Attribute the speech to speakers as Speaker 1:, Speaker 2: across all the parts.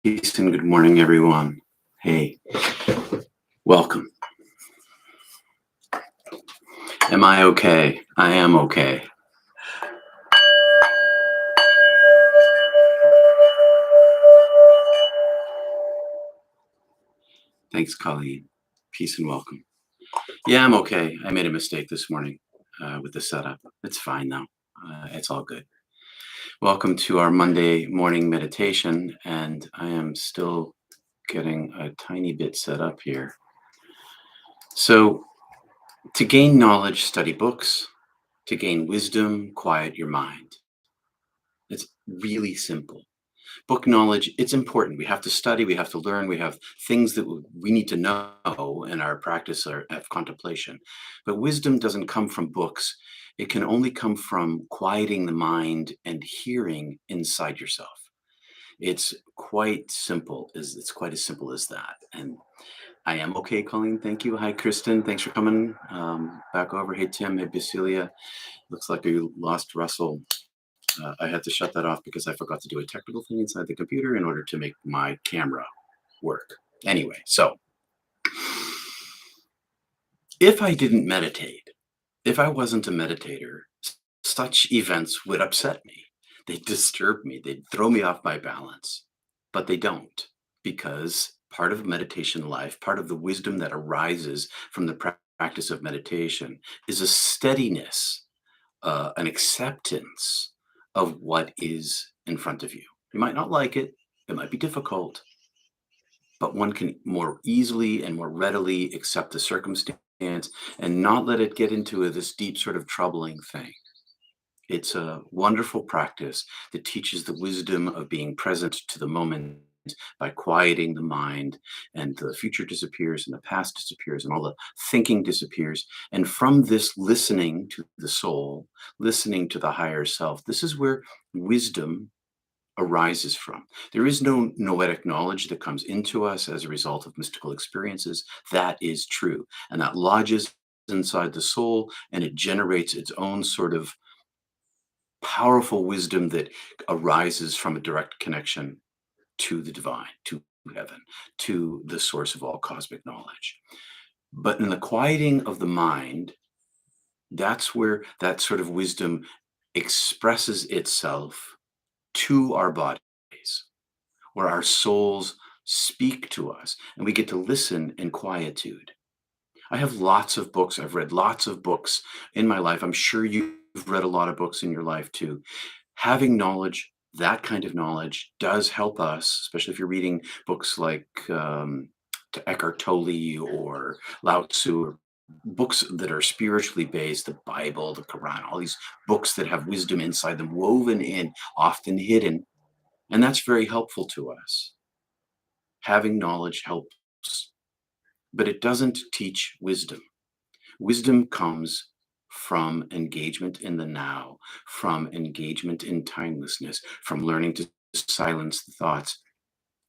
Speaker 1: Peace and good morning, everyone. Hey, welcome. Am I okay? I am okay. Thanks, Colleen. Peace and welcome. Yeah, I'm okay. I made a mistake this morning with the setup. It's fine though. It's all good. Welcome to our Monday morning meditation, and I am still getting a tiny bit set up here. So, to gain knowledge, study books. To gain wisdom, quiet your mind. It's really simple. Book knowledge, it's important. We have to study, we have to learn, we have things that we need to know in our practice or of contemplation. But wisdom doesn't come from books. It can only come from quieting the mind and hearing inside yourself. It's quite simple. It's quite as simple as that. And I am okay, Colleen. Thank you. Hi, Kristen. Thanks for coming back over. Hey, Tim. Hey, Basilia. Looks like you lost Russell. I had to shut that off because I forgot to do a technical thing inside the computer in order to make my camera work. Anyway, so if I didn't meditate, if I wasn't a meditator, such events would upset me. They'd disturb me. They'd throw me off my balance. But they don't, because part of meditation life, part of the wisdom that arises from the practice of meditation is a steadiness, an acceptance of what is in front of you. You might not like it, it might be difficult, but one can more easily and more readily accept the circumstance and not let it get into this deep sort of troubling thing. It's a wonderful practice that teaches the wisdom of being present to the moment by quieting the mind, and the future disappears and the past disappears and all the thinking disappears. And from this listening to the soul, listening to the higher self, this is where wisdom arises from. There is no noetic knowledge that comes into us as a result of mystical experiences. That is true. And that lodges inside the soul, and it generates its own sort of powerful wisdom that arises from a direct connection to the divine, to heaven, to the source of all cosmic knowledge. But in the quieting of the mind, that's where that sort of wisdom expresses itself to our bodies, where our souls speak to us and we get to listen in quietude. I have lots of books. I've read lots of books in my life. I'm sure you've read a lot of books in your life too. Having knowledge, that kind of knowledge, does help us, especially if you're reading books like to Eckhart Tolle or Lao Tzu, or books that are spiritually based, the Bible, the Quran, all these books that have wisdom inside them, woven in, often hidden. And that's very helpful to us. Having knowledge helps, but it doesn't teach wisdom. Wisdom comes from engagement in the now, from engagement in timelessness, from learning to silence the thoughts.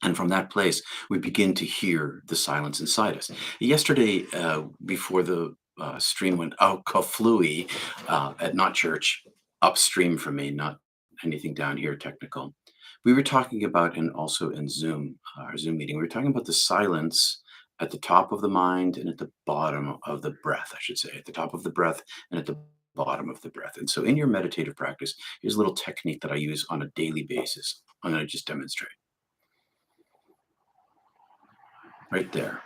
Speaker 1: And from that place, we begin to hear the silence inside us. Yesterday, before the stream went out kaflooey at Not Church, upstream from me, not anything down here technical, we were talking about, and also in Zoom, our Zoom meeting, we were talking about the silence at the top of the mind and at the bottom of the breath, I should say, at the top of the breath and at the bottom of the breath. And so in your meditative practice, here's a little technique that I use on a daily basis. I'm going to just demonstrate right there.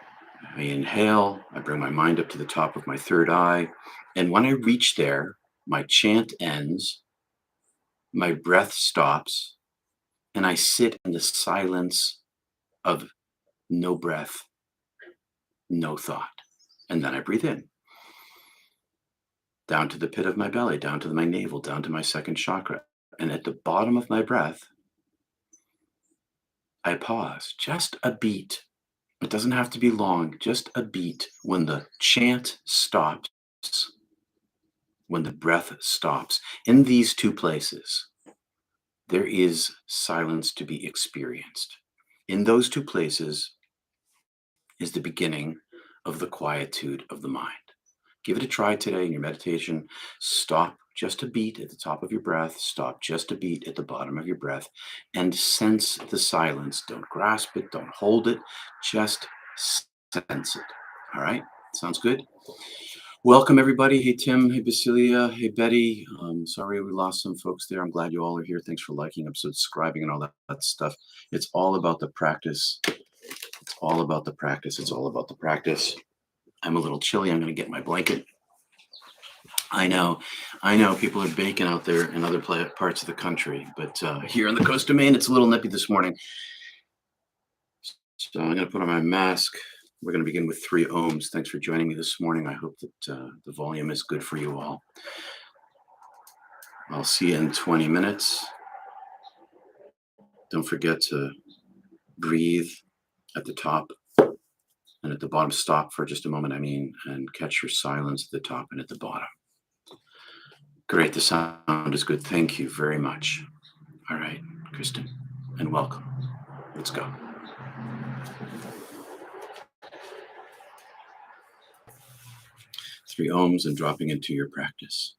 Speaker 1: I inhale, I bring my mind up to the top of my third eye. And when I reach there, my chant ends, my breath stops, and I sit in the silence of no breath, no thought. And then I breathe in, down to the pit of my belly, down to my navel, down to my second chakra. And at the bottom of my breath, I pause just a beat. It doesn't have to be long, just a beat. When the chant stops, when the breath stops, in these two places, there is silence to be experienced. In those two places is the beginning of the quietude of the mind. Give it a try today in your meditation. Stop just a beat at the top of your breath. Stop just a beat at the bottom of your breath and sense the silence. Don't grasp it. Don't hold it. Just sense it. All right? Sounds good? Welcome, everybody. Hey, Tim. Hey, Basilia. Hey, Betty. Sorry we lost some folks there. I'm glad you all are here. Thanks for liking, subscribing, and all that stuff. It's all about the practice. It's all about the practice. It's all about the practice. I'm a little chilly. I'm going to get my blanket. I know people are baking out there in other parts of the country, but here on the coast of Maine, it's a little nippy this morning. So I'm going to put on my mask. We're going to begin with 3 ohms. Thanks for joining me this morning. I hope that the volume is good for you all. I'll see you in 20 minutes. Don't forget to breathe at the top and at the bottom. Stop for just a moment, and catch your silence at the top and at the bottom. Great. The sound is good. Thank you very much. All right, Kristen, and welcome. Let's go. Three ohms and dropping into your practice.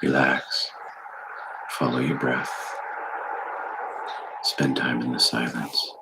Speaker 1: Relax. Follow your breath. Spend time in the silence.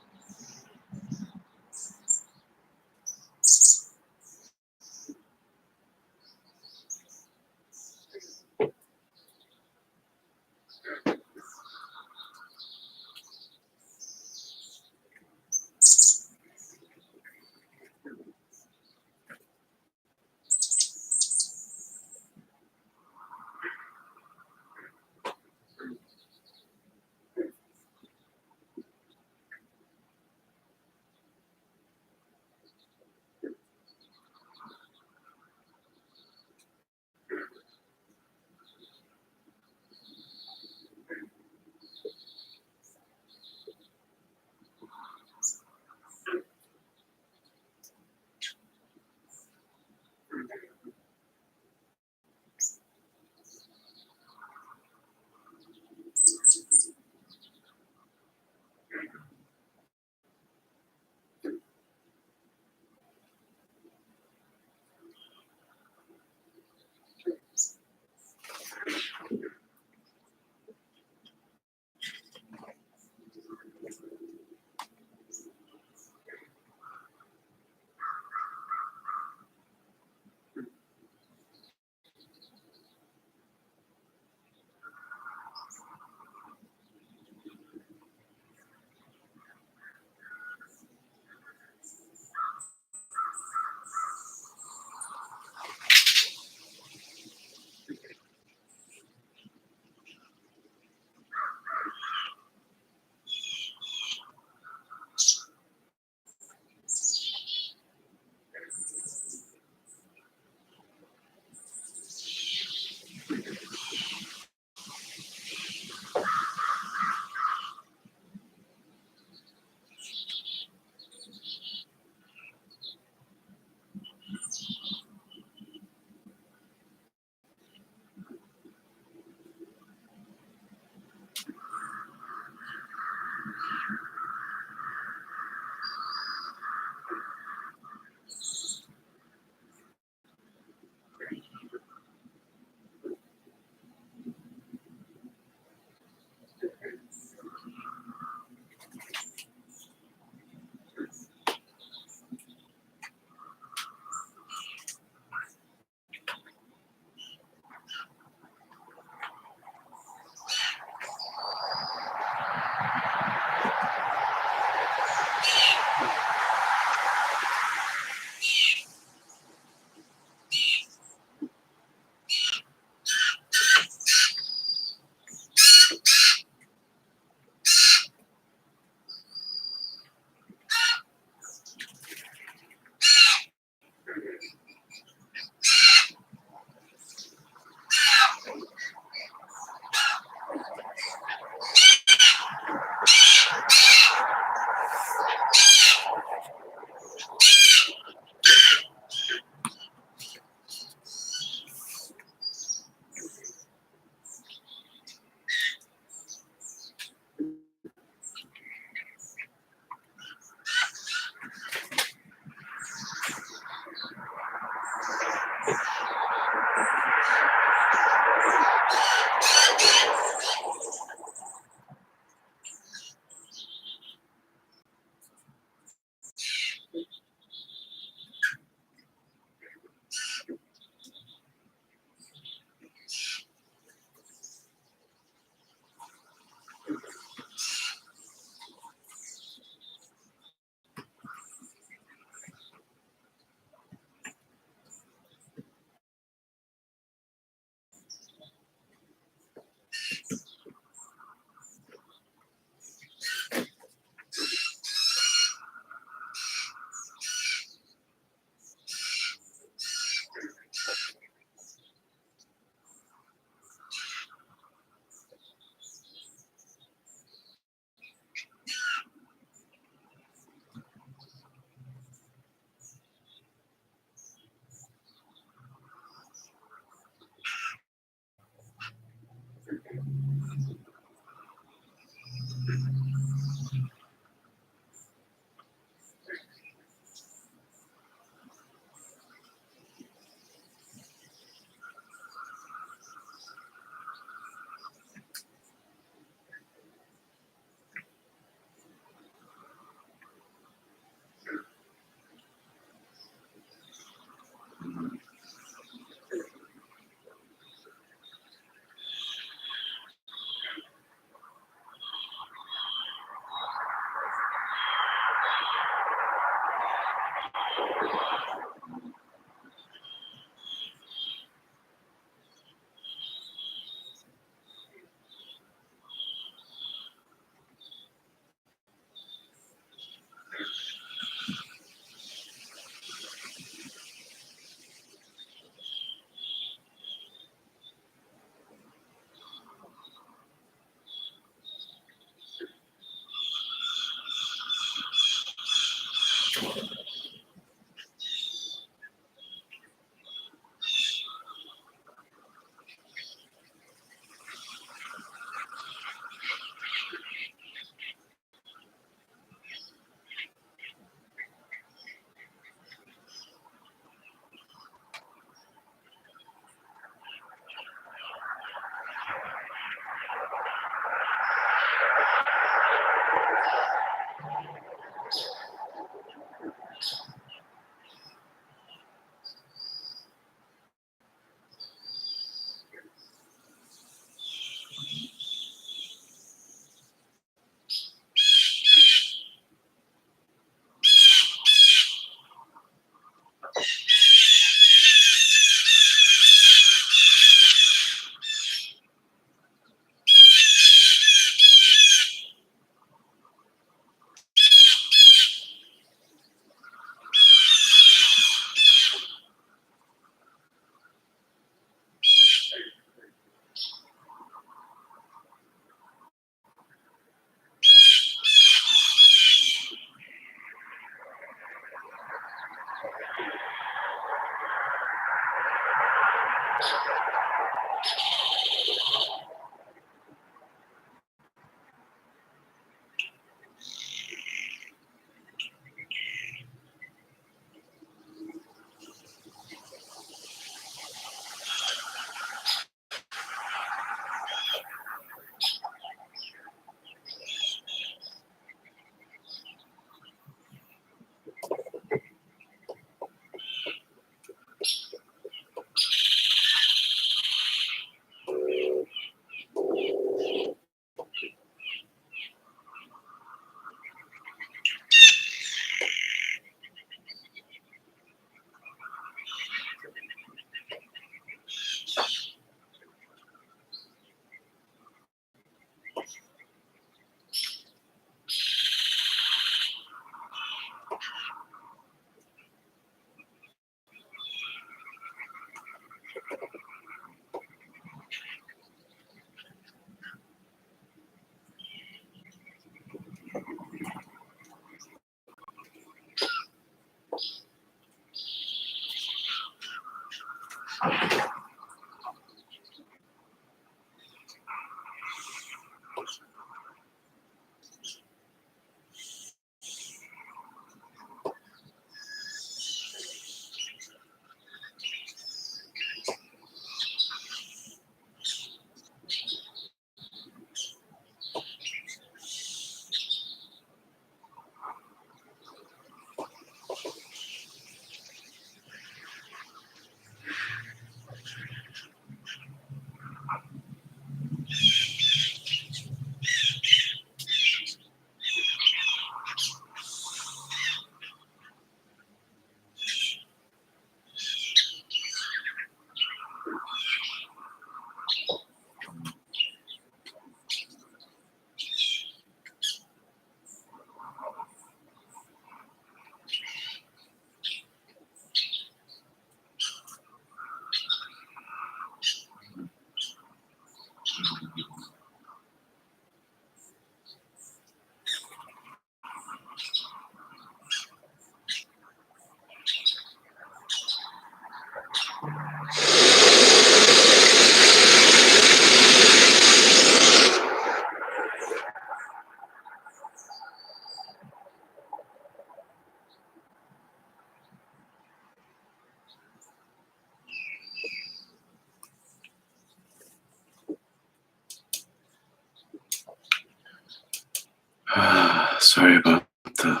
Speaker 1: Sorry about the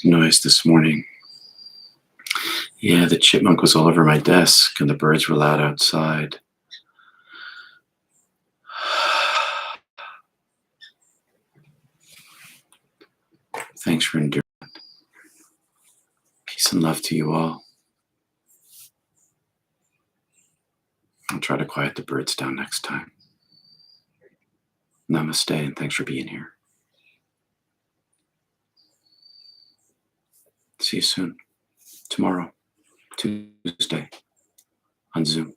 Speaker 1: noise this morning. Yeah, the chipmunk was all over my desk and the birds were loud outside. Thanks for enduring. Peace and love to you all. I'll try to quiet the birds down next time. Namaste and thanks for being here. See you soon. Tomorrow, Tuesday, on Zoom.